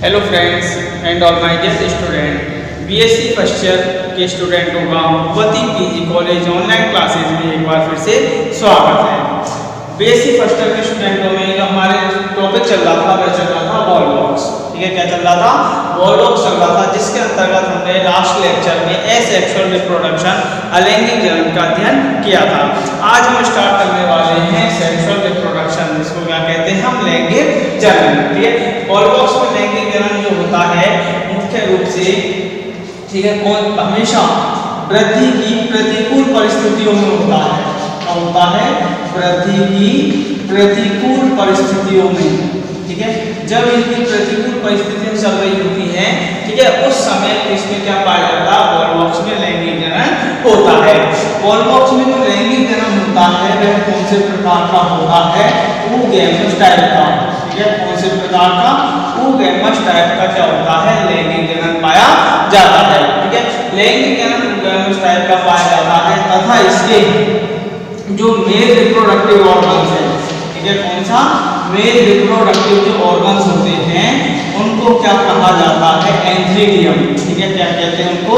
Hello friends and all my dear student, BSc first year के स्टूडेंटों का Bhagwati PG college online classes में एक बार फिर से स्वागत है। बीएससी फर्स्ट ईयर के स्टूडेंटों में हमारे टॉपिक चल रहा था, वह चल रहा था वॉल बॉक्स। ठीक है, क्या चल रहा था? वॉल बॉक्स चल रहा था, जिसके अंतर्गत हमने लास्ट लेक्चर में एसेक्सुअल रिप्रोडक्शन अलैंगिक जनन का अध्ययन किया था। आज हम स्टार्ट करने वाले हैं सेक्सुअल रिप्रोडक्शन, जिसको क्या कहते हैं हम? लैंगिक जनन। ठीक है, वॉल बॉक्स में लैंगिक जनन जो होता है मुख्य रूप से, ठीक है, कौन हमेशा वृद्धि की प्रतिकूल परिस्थितियों में होता है। क्या होता है? वृद्धि की प्रतिकूल परिस्थितियों में। ठीक है, जब इनकी प्रतिकूल परिस्थितियां चल रही होती हैं, ठीक है, उस समय इसमें क्या पाया जाता है? वॉल बॉक्स में लैंगिक जनन होता है। वॉल बॉक्स में जो लैंगिक जनन होता है वह कौन से प्रकार का होता है? oogamous टाइप का। ठीक है, कौन से प्रकार का? oogamous टाइप का क्या होता है? लैंगिक जनन पाया जाता है। ठीक है, लैंगिक जनन oogamous टाइप का पाया जाता है तथा इसके जो मेल रिप्रोडक्टिव ऑर्गन्स है, ठीक है, कौन सा? मेल रिप्रोडक्टिव जो ऑर्गन्स होते हैं उनको क्या कहा जाता है? एंथ्रीडियम। ठीक है, क्या कहते हैं उनको?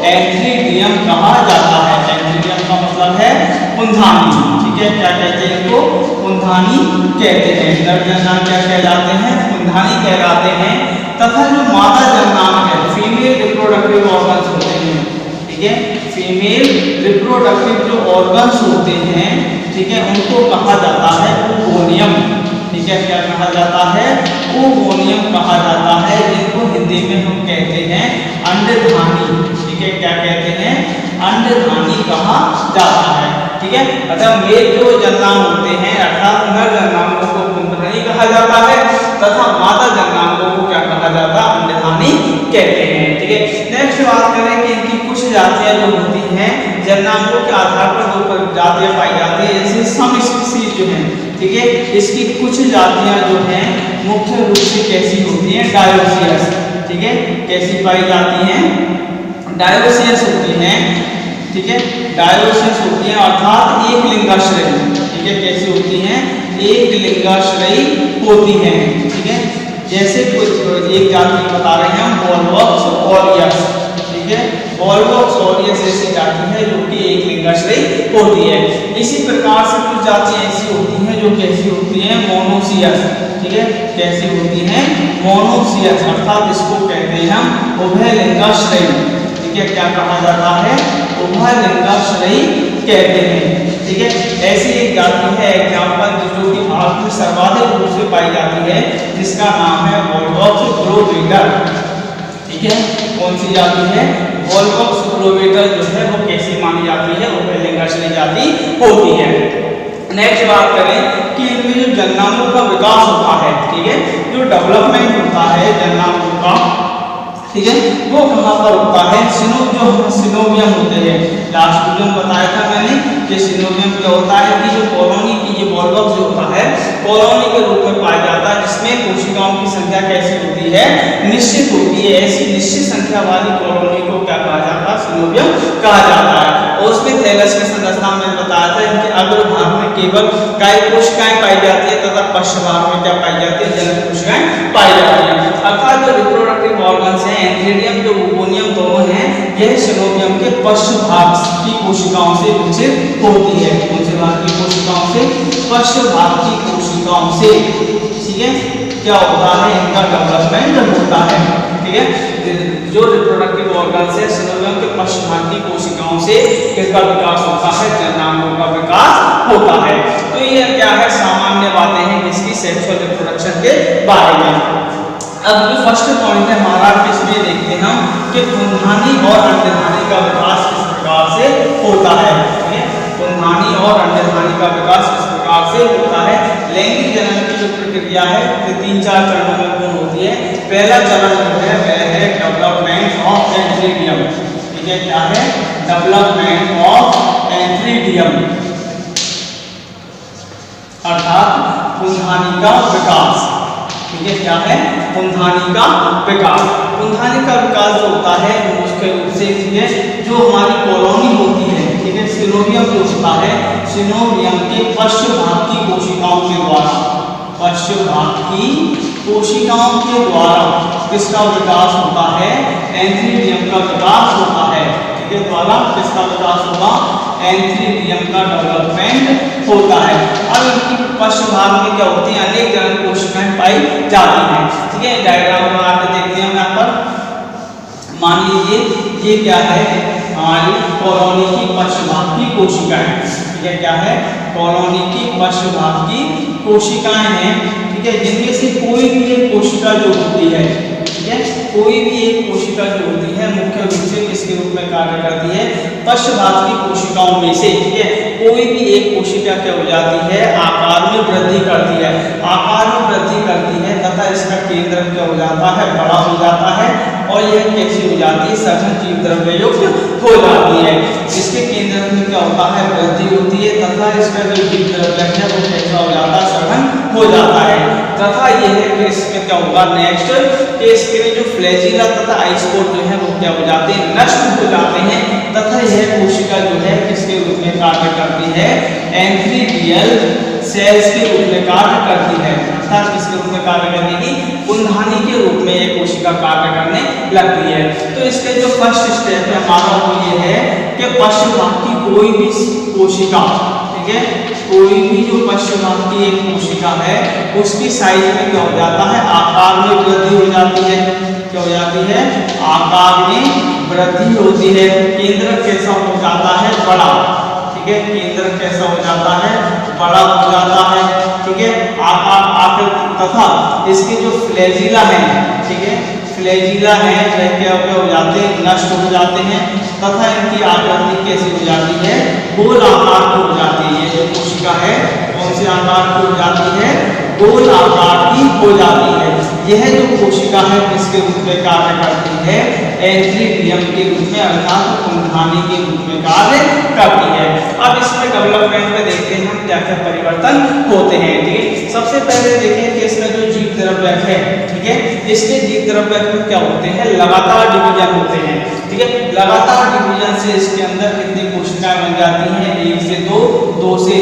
एंथ्रीडियम कहा जाता है। एंथ्रीडियम का मतलब है कुंधानी। ठीक है, क्या कहते हैं इनको? कुंधानी कहते हैं। नर जननांग क्या कहलाते हैं? कुंधानी कहलाते हैं। तथा जो मादा जननांग है, फीमेल रिप्रोडक्टिव ऑर्गन्स होते हैं, ठीक है, फीमेल रिप्रोडक्टिव जो ऑर्गन्स होते हैं, ठीक है, उनको कहा जाता है oogoनियम। ठीक है, क्या कहा जाता है? oogoनियम कहा जाता है, जिनको हिंदी में हम कहते हैं अंडधानी। ठीक है, क्या कहते हैं? अंडधानी कहा जाता है। ठीक है, अतः मेल जो जननांग होते हैं अर्थात नर जननांगों को कुंधानी कहा जाता है तथा मादा जननांगों को क्या कहा जाता है? अंडधानी कहते हैं। ठीक है, नेक्स्ट बात करें कि इनकी कुछ जातियां जो होती हैं जननांगों के आधार पर दो जातियां पाई जाती है, जैसे सम स्पीशीज जो है, ठीक है, इसकी कुछ जातियां जो हैं मुख्य रूप से कैसी होती हैं? डायोसियस। ठीक है, कैसी पाई जाती हैं? डायोसियस होती हैं। ठीक है, डायोसियस होती हैं अर्थात एक लिंगाश्रयी। ठीक है, कैसी होती हैं? एक लिंगाश्रयी होती हैं। ठीक है, जैसे कुछ एक जाति बता रहे हैं हम, वॉलवॉक्स ऑरियस। ठीक है, वॉलवॉक्स ऑरियस ऐसी जाति है जो कि एक लिंगाश्रयी होती है। इसी प्रकार से कुछ जातियां ऐसी होती हैं जो कैसी होती हैं? मोनोसियस। ठीक है, कैसी होती हैं? मोनोसियस अर्थात इसको कहते हैं हम उभय लिंगाश्रयी। ठीक है, क्या कहा जाता है? उभय लिंगाश्रयी कहते हैं। ठीक है, ऐसी एक जाति है एग्जाम्पल जो कि भारत में सर्वाधिक रूप से पाई जाती है, जिसका नाम है वॉलवॉक्स ग्लोवेटर। ठीक है, कौन सी जाति है? वॉलवॉक्स ग्लोवेटर जो है वो कैसी मानी जाती है? उभय लिंगाश्रयी जाति होती है। नेक्स्ट बात करें कि इनमें जो जननांगों का विकास होता है, ठीक है, जो डेवलपमेंट होता है जननांगों का, ठीक है, वो कहाँ पर होता है? सिनोवियम होते हैं। लास्ट वीडियो में बताया था मैंने कि सिनोवियम क्या होता है कि जो कॉलोनी की ये वॉलवॉक्स जो होता है कॉलोनी के रूप में पाया जाता है, जिसमें कोशिकाओं की संख्या कैसी होती है? निश्चित होती है। ऐसी निश्चित संख्या वाली कॉलोनी को क्या कहा जाता है? सिनोवियम कहा जाता है। और उसमें थैलस की संरचना में बताया था, इनके अग्रभाग में केवल काय कोशिकाएं पाई जाती है तथा पश्च भाग में क्या पाई जाती है? जनन कोशिकाएं पाई जाती है। अर्थात जो रिप्रोडक्टिव ऑर्गन्स हैं एंथ्रीडियम जो oogoनियम दोनों हैं, यह सिनोवियम के पश्च भाग की कोशिकाओं से विकसित होती है। कौन से भाग की कोशिकाओं से? पश्च भाग की कोशिकाओं से। ठीक है, क्या होता है? इनका डेवलपमेंट होता है। ठीक है, जो रिप्रोडक्टिव ऑर्गन्स है सिनोवियम के पश्च भाग की कोशिकाओं से किसका विकास होता है? जननांगों का विकास होता है। तो ये क्या है? सामान्य बातें हैं जिसकी सेक्सुअल रिप्रोडक्शन के बारे में। अब जो फर्स्ट पॉइंट है हमारा, इसमें देखते हैं हम कि कुंधानी और अंडधानी का विकास किस प्रकार से होता है। कुंधानी और अंडधानी का विकास किस प्रकार से होता है? लैंगिक जनन की जो प्रक्रिया है वो 3-4 चरणों में पूर्ण होती है। पहला चरण जो है वह है डेवलपमेंट ऑफ एंथ्रीडियम। ठीक है, क्या है? डेवलपमेंट ऑफ एंथ्रीडियम अर्थात कुंधानी का विकास। ठीक है, क्या है? कुंधानी का विकास। कुंधानी का विकास जो होता है मुख्य रूप से, ठीक है, जो हमारी कॉलोनी होती है, ठीक है, सिनोवियम जो होता है, सिनोवियम के पश्च भाग की कोशिकाओं के द्वारा, पश्च भाग की कोशिकाओं के द्वारा किसका विकास होता है, एंथीरियम का विकास होता है, के द्वारा किसका विकास होगा, एंथीरियम का डेवलपमेंट होता है। अब इनकी पश्च भाग में क्या होती है, अनेक तरह की कोशिकाएं पाई जाती हैं। ठीक है, डायग्राम में आप देखते हैं यहाँ पर, मान लीजिए ये क्या है, हमारी कॉलोनी की पश्च भाग की कोशिकाएं। ठीक है, क्या है, कॉलोनी की पश्च भाग की कोशिकाएं हैं। ठीक है, जिनमें से कोई भी एक कोशिका जो होती है, कोई भी एक कोशिका जो होती है मुख्य रूप से किसके रूप में कार्य करती है, पश्च भाग की कोशिकाओं में से। ठीक है, कोई भी एक कोशिका क्या हो जाती है, आकार में वृद्धि करती है, आकार में वृद्धि करती है तथा इसका केंद्र क्या हो जाता है, बड़ा हो जाता है और यह कैसी हो जाती है, सघन जीव द्रव्य युक्त हो जाती है। इसके केंद्र में क्या होता है, वृद्धि होती है तथा इसका जो जीव द्रव्य है वो कैसा हो जाता है, सघन हो जाता है। तथा यह है कि इसमें क्या होगा, नेक्स्ट कि इसके जो फ्लैजिला तथा आइसपोर जो है वो क्या हो जाते हैं, नष्ट हो जाते हैं तथा यह कोशिका जो है किसके रूप में कार्य करती है, एंथीरियल सेल्स के रूप में कार्य करती है। अर्थात किसके रूप में कार्य करेगी, कुंधानी के रूप में यह कोशिका कार्य करने लगती है। तो इसके जो फर्स्ट स्टेप है हमारा वो ये है कि पश्च भाग की कोई भी कोशिका, ठीक है, कोई भी जो पश्च भाग की एक कोशिका है उसकी साइज में क्या हो जाता है, आकार में वृद्धि हो जाती है। क्या हो जाती है, आकार में वृद्धि होती है। केंद्र कैसा हो जाता है, बड़ा। ठीक है, केंद्र कैसा हो जाता है, बड़ा हो जाता है। ठीक है, आकार तथा इसके जो फ्लैजिला है, ठीक है, फ्लैजिला है वह क्या हो जाते हैं, नष्ट हो जाते हैं तथा इनकी आकृति कैसी हो जाती है, गोल आकार की हो जाती है। ये जो कोशिका है कौन से आकार की हो जाती है, गोल आकार की हो जाती है। यह जो कोशिका है किसके रूप में कार्य करती है, एंथीरियम के रूप में अर्थात कुंधानी के रूप में कार्य करती है। अब इसमें डेवलपमेंट में देखते हैं हम क्या क्या परिवर्तन होते हैं। ठीक है, सबसे पहले देखिए कि इसमें जो जीव द्रव्य है, ठीक है, इसके जीव द्रव्य में क्या होते हैं, लगातार डिवीजन होते हैं। ठीक है, लगातार डिवीजन से इसके अंदर कितनी कोशिकाएं बन जाती हैं, 1 से 2, 2 से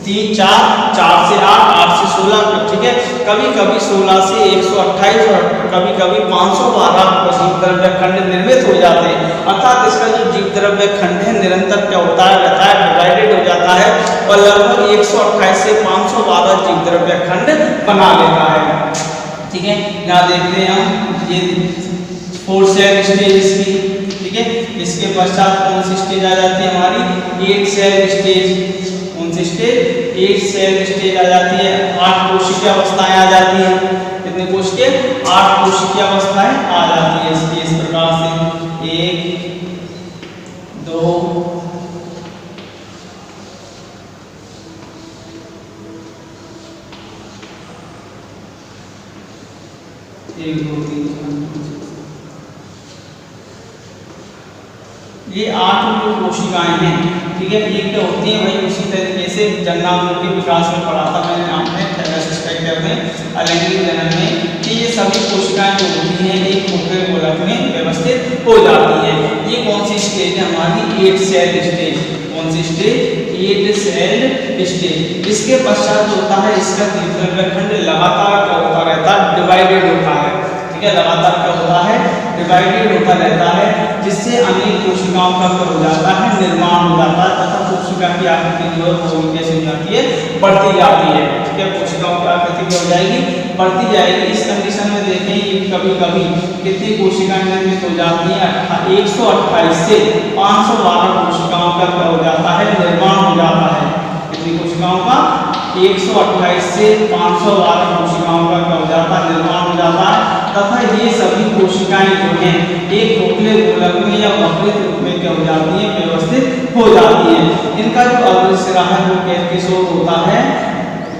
3, 4, 4 से 8, 8 से 16। ठीक है, कभी कभी 16 से 128 और कभी कभी 512 जीव द्रव्य खंड निर्मित हो जाते हैं। अर्थात इसका जो जीव द्रव्य खंड है निरंतर क्या होता है, रहता है, डिवाइडेड हो जाता है और लगभग 128 से 512 जीव द्रव्य खंड बना लेता है। ठीक है, यहाँ देखते हैं हम ये 4 सेल स्टेज इसकी। ठीक है, इसके पश्चात कौन सी स्टेज आ जाती है हमारी, 8 सेल स्टेज। कौन सी स्टेज, 8 सेल स्टेज आ जाती है। 8 कोशिकीय अवस्थाएं आ जाती है। कितने कोशिकीय, 8 कोशिकीय अवस्थाएं आ जाती है इसकी इस प्रकार से 1, 2, 1, 2, 3, 4, ये 8 जो कोशिकाएं हैं। ठीक है, ये क्या होती है भाई, उसी तरीके से जन्नांगों के विकास में पढ़ा था मैंने आपने थैलेमस स्ट्रक्चर में, अलैंगिक जनन में, कि ये सभी कोशिकाएं जो होती हैं एक खोखले गोलक में व्यवस्थित हो जाती है। ये कौन सी स्टेज है हमारी, 8 सेल स्टेज। कौन सी स्टेज, 8 सेल स्टेज। इसके पश्चात जो होता है इसका जीव द्रव्य खंड लगातार क्या होता रहता है, डिवाइडेड होता है। ठीक है, लगातार क्या होता है, डिवाइडेड होता रहता है, जिससे अनेक कोशिकाओं का क्या हो जाता है, निर्माण हो जाता है तथा कोशिका की आकृति जो है वो कैसे हो जाती है, बढ़ती जाती है। ठीक है, कोशिकाओं की आकृति क्या हो जाएगी, बढ़ती जाएगी। इस कंडीशन में देखें ये कभी कभी कितनी कोशिकाएं निर्मित हो जाती हैं, 128 से 512 कोशिकाओं का क्या हो जाता है, निर्माण हो जाता है। कितनी कोशिकाओं का, 128 से 512 कोशिकाओं का क्या हो जाता है, निर्माण हो जाता है तथा ये सभी कोशिकाएं जो हैं एक खोखले गोलक में या वक्रित रूप में क्या हो जाती हैं, व्यवस्थित हो जाती हैं। इनका जो अग्रसिरा है वो किस ओर होता है,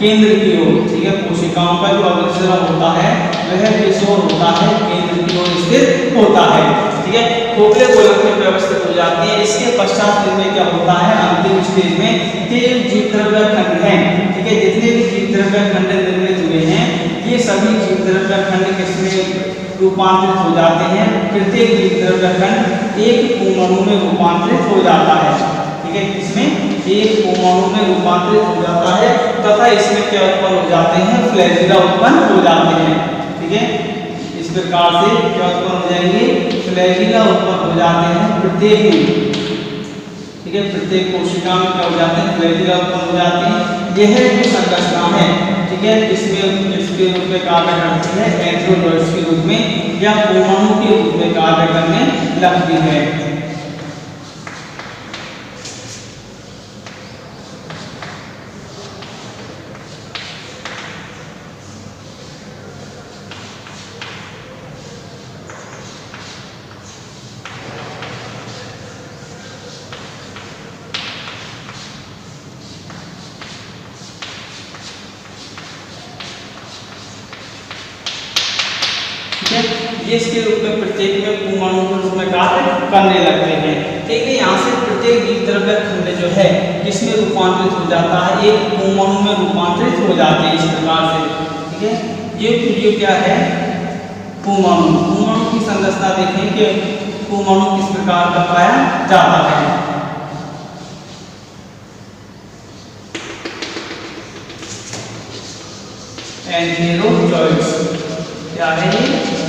केंद्र की ओर। ठीक है, कोशिकाओं का जो अग्रसिरा होता है वह किस ओर होता है, केंद्र की ओर स्थित होता है। ठीक है, खोखले गोलक में व्यवस्थित हो जाती है। इसके पश्चात में क्या होता है, अंतिम स्टेज में कि जीव द्रव्य खंड है। ठीक है, जितने भी जीव द्रव्य खंड निर्मित हुए हैं ये सभी जीव द्रव्य खंड किसमें रूपांतरित हो जाते हैं, प्रत्येक जीव द्रव्य खंड एक अणु में रूपांतरित हो जाता है। ठीक है, इसमें एक परमाणु में रूपांतरित हो जाता है तथा इसमें क्या उत्पन्न हो जाते हैं, फ्लैजिला उत्पन्न हो जाते हैं। ठीक है, इस प्रकार से क्या उत्पन्न हो जाएंगे, फ्लैजिला उत्पन्न हो जाते हैं प्रत्येक में। ठीक है, प्रत्येक कोशिका में क्या हो जाते हैं, फ्लैजिला उत्पन्न हो जाते हैं। यह जो संरचना है, ठीक है, इसमें इसके रूप में कार्य करती है एंथ्रोजोइड्स के रूप में या परमाणु के रूप में कार्य करने लगती है। ये इसके रूप में प्रत्येक में परमाणु के रूप में कार्य करने लगते हैं। ठीक है, यहाँ से प्रत्येक जीव द्रव्य खंड जो है किसमें रूपांतरित हो जाता है, एक परमाणु में रूपांतरित हो जाते हैं इस प्रकार से। ठीक है, ये क्या है, परमाणु। परमाणु की संरचना देखें कि परमाणु किस प्रकार का पाया जाता है। एंथेरोजोइड्स क्या है,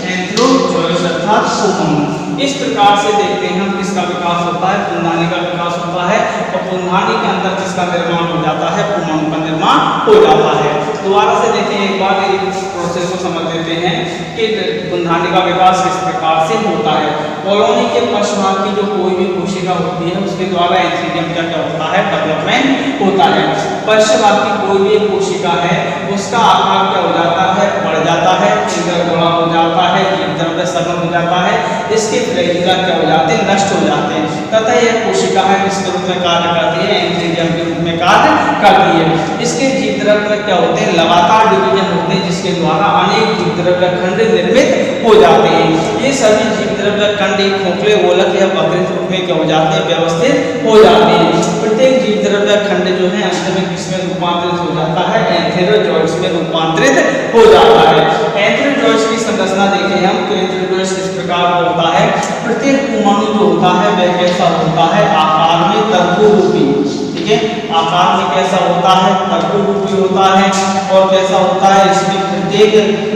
एंथेरोजोइड्स अर्थात परमाणु। इस प्रकार से देखते हैं हम किसका विकास होता है, पुंधानी का विकास होता है और पुंधानी के अंदर किसका निर्माण हो जाता है, परमाणु का निर्माण हो जाता है। दोबारा से देखते हैं, एक बार इस प्रोसेस को समझ लेते हैं कि पुंधानी का विकास किस प्रकार से होता है। कॉलोनी के पश्चात की जो कोई भी कोशिका होती है उसके द्वारा एंथीरियम का क्या होता है, डेवलपमेंट होता है। पश्चात की कोई भी कोशिका है उसका आकार क्या हो जाता है, बढ़ जाता है, केंद्र बड़ा हो जाता है, जीव द्रव्य सघन हो जाता है, इसके फ्लैजिला क्या हो जाते हैं, नष्ट हो जाते हैं तथा यह कोशिका है किसके रूप में कार्य करती है, एंथीरियम के रूप में कार्य करती है। इसके जीव द्रव्य क्या होते हैं, लगातार डिवीजन होते हैं जिसके द्वारा अनेक जीव द्रव्य खंड निर्मित हो जाते हैं। ये सभी जीव द्रव्य खंड एक खोखले, गोलक या वक्रित रूप में क्या हो जाते हैं, व्यवस्थित हो जाते हैं। प्रत्येक जीव द्रव्य खंड जो है अंत में किसमें रूपांतरित हो जाता है, एंथेरोजोइड्स में रूपांतरित हो जाता है। एंथेरोजोइड्स की संरचना देखें हम तो एंथेरोजोइड्स किस प्रकार का होता है, प्रत्येक परमाणु जो होता है वह कैसा होता है, आकार में तर्करूपी। ठीक है, आकार में कैसा होता है, तर्करूपी होता है। और कैसा होता है, इसमें प्रत्येक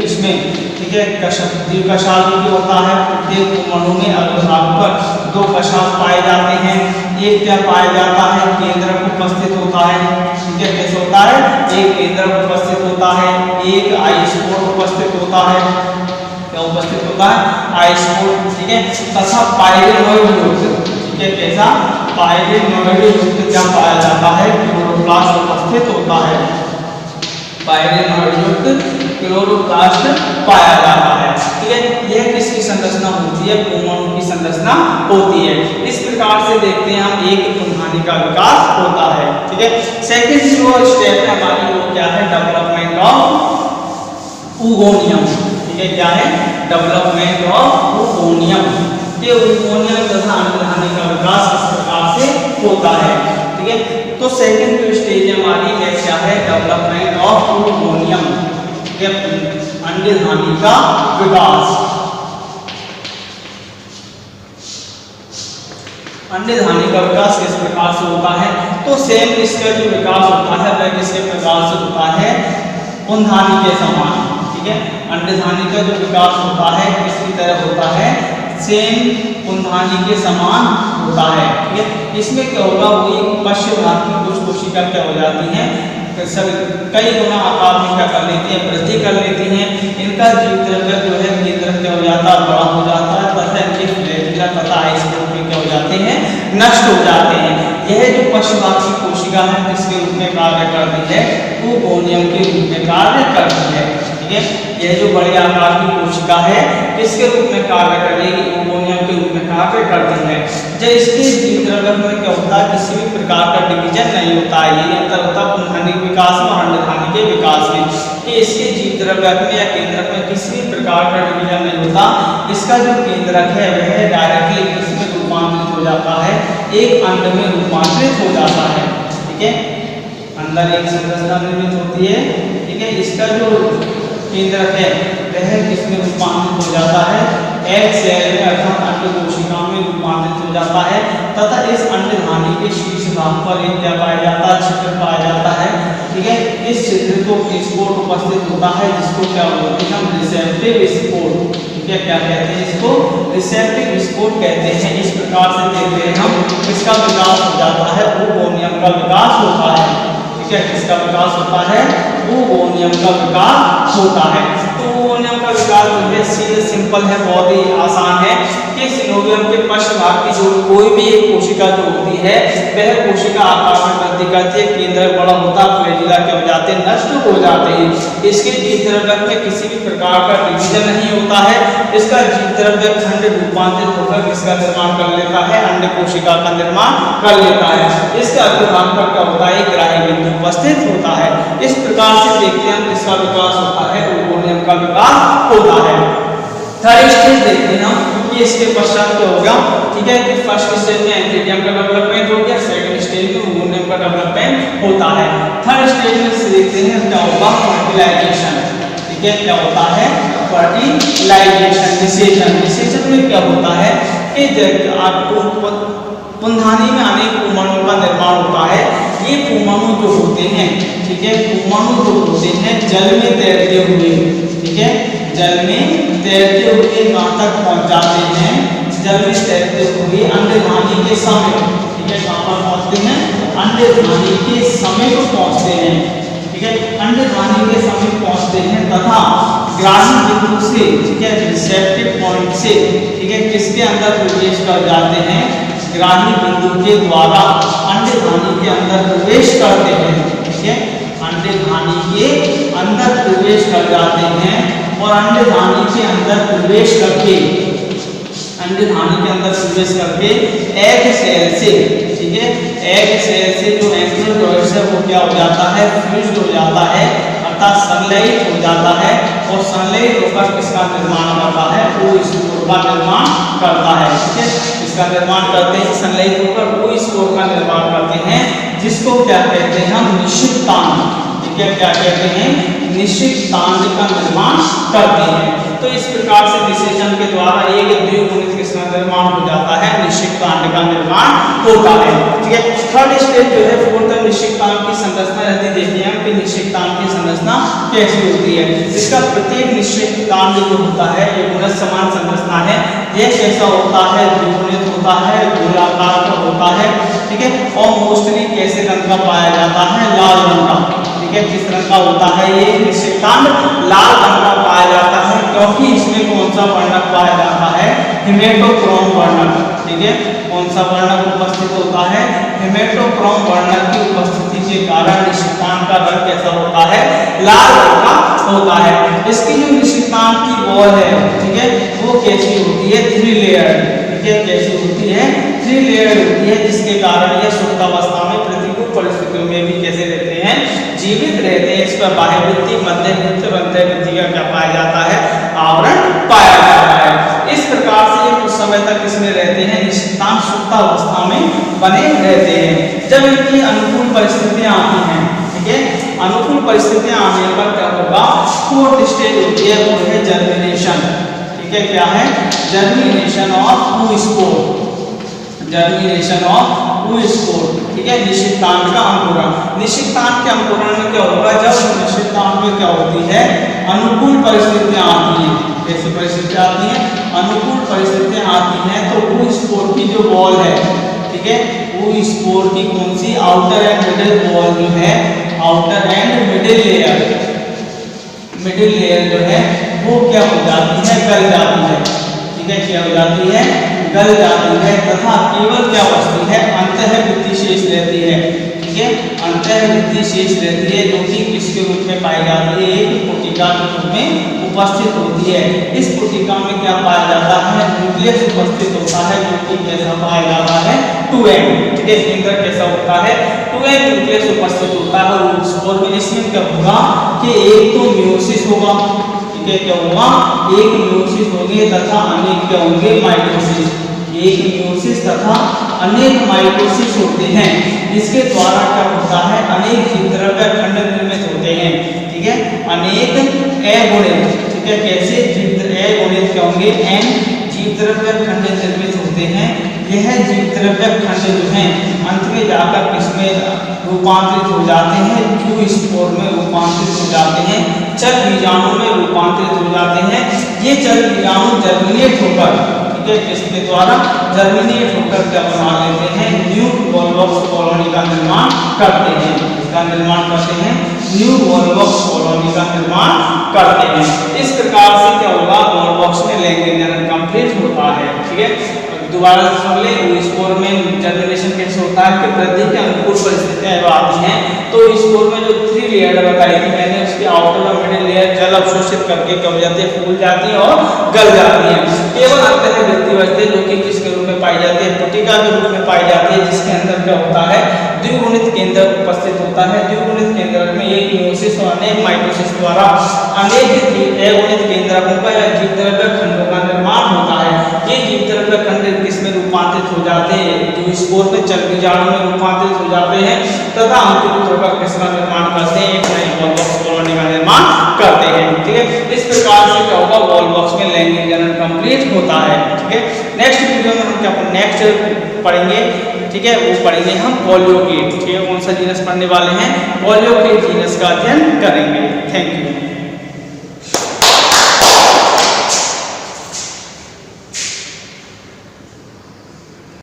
इसमें ठीक है द्विकशाल होता है। प्रत्येक परमाणु में लगभग 2 कशाल पाए जाते हैं। एक क्या पाया जाता है, केंद्र उपस्थित होता है। ठीक है, कैसे होता है, एक केंद्र उपस्थित होता है, एक आइसोटोप उपस्थित होता है। क्या उपस्थित होता है, आइसोटोप। ठीक है, तथा पाइरेनॉइड युक्त, ठीक है, कैसा पाइरेनॉइड युक्त क्या पाया जाता है, क्लोरोप्लास्ट उपस्थित होता है। पाइरेनॉइड युक्त क्लोरोप्लास्ट पाया जाता है। ठीक है, यह किसकी संरचना होती है, परमाणु की संरचना होती है। इस प्रकार से देखते हैं हम एक पुंधानी का विकास होता है। ठीक है, सेकंड जो स्टेप है हमारी वो क्या है, डेवलपमेंट ऑफ ऊगोनियम। ठीक है, क्या है, डेवलपमेंट ऑफ ऊगोनियम। ये ऊगोनियम तथा अंडधानी का विकास किस प्रकार से होता है। ठीक है, तो सेकंड जो स्टेज हमारी है क्या है, डेवलपमेंट ऑफ ऊगोनियम, अंडधानी का विकास। अंडधानी का विकास किस प्रकार से होता है, तो सेम इसका जो विकास होता है वह किसके प्रकार से होता है, पुंधानी के समान। ठीक है, अंडधानी का जो विकास होता है किसकी तरह होता है, सेम पुंधानी के समान होता है। ठीक है, इसमें क्या होगा, वही पश्च भाग की कुछ कोशिका क्या हो जाती हैं, कई गुना आकार में क्या कर लेती हैं, वृद्धि कर लेती हैं। इनका जीव द्रव्य जो है केंद्र क्या हो जाता है, बड़ा हो जाता है तथा इनके फ्लैजिला तथा आइसोटोप क्या हो जाते हैं, नष्ट हो जाते हैं। यह जो पश्च भाग की कोशिका है किसके रूप में कार्य करती है, ऊगोनियम के रूप में कार्य करती है। ठीक है, यह जो बड़े आकार की कोशिका है किसके रूप में कार्य करेगी, ऊगोनियम के रूप में कार्य करती है। जब इसके जीव द्रव्य में क्या होता है, किसी भी प्रकार का डिवीजन नहीं होता है। ये अंतर होता है पुंधानी के विकास में और अंडधानी के विकास में, कि इसके जीव द्रव्य में या केंद्रक में किसी भी प्रकार का डिवीजन नहीं होता। इसका जो केंद्रक है वह डायरेक्टली किसमें रूपांतरित हो जाता है, एक अंड में रूपांतरित हो जाता है। ठीक है, अंदर एक संरचना निर्मित होती है। ठीक है, इसका जो केंद्रक है वह किसमें रूपांतरित हो जाता है, एक सेल में अर्थात अंड कोशिका में रूपांतरित हो जाता है तथा इस अंडधानी के शीर्ष भाग भाग पर एक क्या पाया जाता है, छिद्र पाया जाता है। ठीक है, इस छिद्र को स्पोर्ट उपस्थित होता है, जिसको क्या बोलते हैं हम, रिसेप्टिव स्पोर्ट। ठीक है, क्या कहते हैं इसको, रिसेप्टिव स्पोर्ट कहते हैं। इस प्रकार से देखते हैं हम, किसका विकास हो जाता है, ओवोनियम का विकास होता है। ठीक है, किसका विकास होता है, ओवोनियम का विकास होता है। तो ओवोनियम का विकास जो है सीधे सिंपल है, बहुत ही आसान है कि सिनोवियम के पश्च भाग की जो कोई भी एक कोशिका जो होती है, वह कोशिका आकार में वृद्धि करती है, केंद्र बड़ा होता है, फ्लैजिला क्या हो जाते हैं, नष्ट हो जाते हैं। इसके जीवद्रव्य में किसी भी प्रकार का डिवीजन नहीं होता है। इसका जीवद्रव्य खंड रूपांतरित होकर किसका निर्माण कर लेता है, अंड कोशिका का निर्माण कर लेता है। इसके अग्रभाग पर क्या होता है, ग्राही बिंदु उपस्थित होता है। इस प्रकार से देखते हैं किसका विकास होता है, ओवोनियम का विकास होता है। थर्ड स्टेज देखते हैं हम कि इसके पश्चात क्या होगा। ठीक है, कि फर्स्ट स्टेज में एंथीडियम का डेवलपमेंट हो गया, सेकंड स्टेज में ओवोनियम का डेवलपमेंट होता है। थर्ड स्टेज में से देखते हैं क्या होगा, फर्टिलाइजेशन। ठीक है, क्या होता है, फर्टिलाइजेशन, निषेचन। निषेचन में क्या होता है कि आपको पुंधानी में अनेक परमाणुओं का निर्माण होता है। ये परमाणु जो होते हैं, ठीक है, परमाणु जो होते हैं जल में तैरते हुए, ठीक है, जल में तैरते हुए कहाँ तक पहुँच जाते हैं, जल में तैरते हुए अंडधानी के समय। ठीक है, कहाँ पर पहुँचते हैं, अंडधानी के समय को पहुँचते हैं। ठीक है, अंडधानी के समय पहुँचते हैं तथा ग्राही बिंदु से, ठीक है, रिसेप्टिव पॉइंट से, ठीक है, किसके अंदर प्रवेश कर जाते हैं, ग्राही बिंदु के द्वारा अंडधानी के अंदर प्रवेश करते हैं। ठीक है, अंडधानी के अंदर प्रवेश कर जाते हैं और अंडधानी के अंदर प्रवेश करके, अंडधानी के अंदर प्रवेश करके एग सेल से, ठीक है, एग सेल से जो एंथ्रोडॉइड्स है वो क्या हो जाता है, फ्यूज्ड हो जाता है, अर्थात संलयित हो जाता है। और संलयित होकर किसका निर्माण करता है, वो स्पोर का निर्माण करता है। ठीक है, इसका निर्माण करते हैं, संलयित होकर वो स्पोर का निर्माण करते हैं, जिसको क्या कहते हैं हम, निषिक्तांड। ठीक है, क्या कहते हैं, निषिक्तांड का निर्माण करते हैं। तो इस प्रकार से निषेचन के द्वारा एक द्विगुणित किसका निर्माण हो जाता है, निषिक्तांड का निर्माण होता है। ठीक है, थर्ड स्टेज जो है, फोर्थ निषिक्तांड की संरचना रहती, देखिए हम कि निषिक्तांड की संरचना कैसी होती है। इसका प्रत्येक निषिक्तांड जो होता है ये गुणज समान संरचना है। यह कैसा होता है, द्विगुणित होता है, गोलाकार का होता है। ठीक है, और मोस्टली कैसे रंग का पाया जाता है, लाल रंग का। ठीक है, किस रंग का होता है ये निषिक्तांड, लाल रंग का पाया जाता है, क्योंकि इसमें कौन सा वर्णक पाया जाता है, हेमेटोक्रोम वर्णक। ठीक है, कौन सा वर्णक उपस्थित होता है, हेमेटोक्रोम वर्णक की उपस्थिति के कारण निषिक्तांड का रंग कैसा होता है, लाल रंग का होता है। इसकी जो निषिक्तांड की वॉल है, ठीक है, वो कैसी होती है, 3 लेयर। ठीक है, कैसी होती है, 3 लेयर होती है, जिसके कारण यह सुप्तावस्था में प्रतिकूल परिस्थितियों में भी कैसे रहते हैं, जीवित रहते हैं। इस पर बाह्यवृत्ति, मध्यवृत्ति और अंतर्वृत्ति का क्या पाया जाता है, आवरण पाया जाता है। इस प्रकार से ये कुछ समय तक इसमें रहते हैं, निषिक्तांड सुप्तावस्था में बने रहते हैं। जब इनकी अनुकूल परिस्थितियां आती हैं, ठीक है, अनुकूल परिस्थितियां आने पर क्या होगा, फोर्थ स्टेज होती है, वो है जर्मिनेशन। ठीक है, क्या है, germination of oospore, germination of oospore। ठीक है, निषिक्तांड का अंकुरण। निषिक्तांड के अंकुरण में क्या होगा, जब निषिक्तांड में क्या होती है, अनुकूल परिस्थितियां आती हैं। कैसी परिस्थितियां आती हैं, अनुकूल परिस्थितियां आती हैं, तो oospore की जो वॉल है, ठीक है, oospore की कौन सी, आउटर एंड मिडिल वॉल जो है, outer and middle layer, middle layer जो है वो क्या हो जाती है, गल जाती है। ठीक है, क्या हो जाती है, गल जाती है, तथा केवल क्या बचती है, अंतःवृत्ति शेष रहती है। ठीक है, अंतःवृत्ति शेष रहती है, जो कि किसके रूप में पाई जाती है, एक कोटिका के रूप में उपस्थित होती है। इस कोटिका में क्या पाया जाता है, न्यूक्लियस उपस्थित होता है, जो कि कैसा पाया जाता है, 2n। ठीक है, इसके अंदर कैसा होता है, 2n न्यूक्लियस उपस्थित होता है। और इसमें क्या होगा कि एक तो म्यूसिस होगा, ठीक है, क्या होगा, एक म्यूसिस होंगे तथा अनेक क्या होंगे, माइटोसिस। एक म्यूसिस तथा अनेक माइटोसिस होते हैं, इसके द्वारा क्या होता है, अनेक जीवद्रव्य खंड निर्मित होते हैं। ठीक है, अनेक अगुणित, ठीक है, कैसे अगुणित क्या होंगे, n जीवद्रव्य खंड निर्मित होते हैं। यह जीव द्रव्य खंड जो हैं अंत में जाकर किसमें रूपांतरित हो जाते हैं, जूस्पोर में रूपांतरित हो जाते हैं, चल बीजाणु में रूपांतरित हो जाते हैं। ये चल बीजाणु जर्मिनेट होकर, ठीक है, किसके द्वारा जर्मिनेट होकर क्या बना लेते हैं, न्यू वॉल्वॉक्स कॉलोनी का निर्माण करते हैं। इसका निर्माण करते हैं, न्यू वॉल्वॉक्स कॉलोनी का निर्माण करते हैं। इस प्रकार से क्या होगा, वॉल्वॉक्स में लैंगिक जनन कंप्लीट होता है। ठीक है, दोबारा से सुन ले, स्पोर में जर्मिनेशन कैसे होता है कि वृद्धि के अनुकूल परिस्थितियां जब आती हैं तो स्पोर में जो 3 लेयर बताई थी मैंने, उसकी आउटर और मिडिल लेयर जल अवशोषित करके क्या हो जाती है, फूल जाती है और गल जाती है। केवल अंत है वृद्धि बचते जो कि किसके रूप में पाई जाती है, पुटिका के रूप में पाई जाती है, जिसके अंदर क्या होता है, द्विगुणित केंद्रक उपस्थित होता है। द्विगुणित केंद्रक में एक मियोसिस और अनेक माइटोसिस द्वारा अनेक अगुणित केंद्रकों का या जीवद्रव्य खंडों का निर्माण होता है। ये जीवद्रव्य खंड किसमें रूपांतरित हो जाते हैं, जो स्पोर में चल बीजाणु में रूपांतरित हो जाते हैं तथा अंकुरित होकर किसका निर्माण करते हैं, एक नई वॉल्वॉक्स कॉलोनी का निर्माण करते हैं। ठीक है, इस प्रकार से क्या होगा, वॉल्वॉक्स में लैंगिक जनन कंप्लीट होता है। ठीक है, नेक्स्ट वीडियो में हम क्या नेक्स्ट पढ़ेंगे, ठीक है, वो पढ़ेंगे हम पॉलियोकेट। ठीक है, कौन सा जीनस पढ़ने वाले हैं, पॉलियोकेट जीनस का अध्ययन करेंगे। Thank you.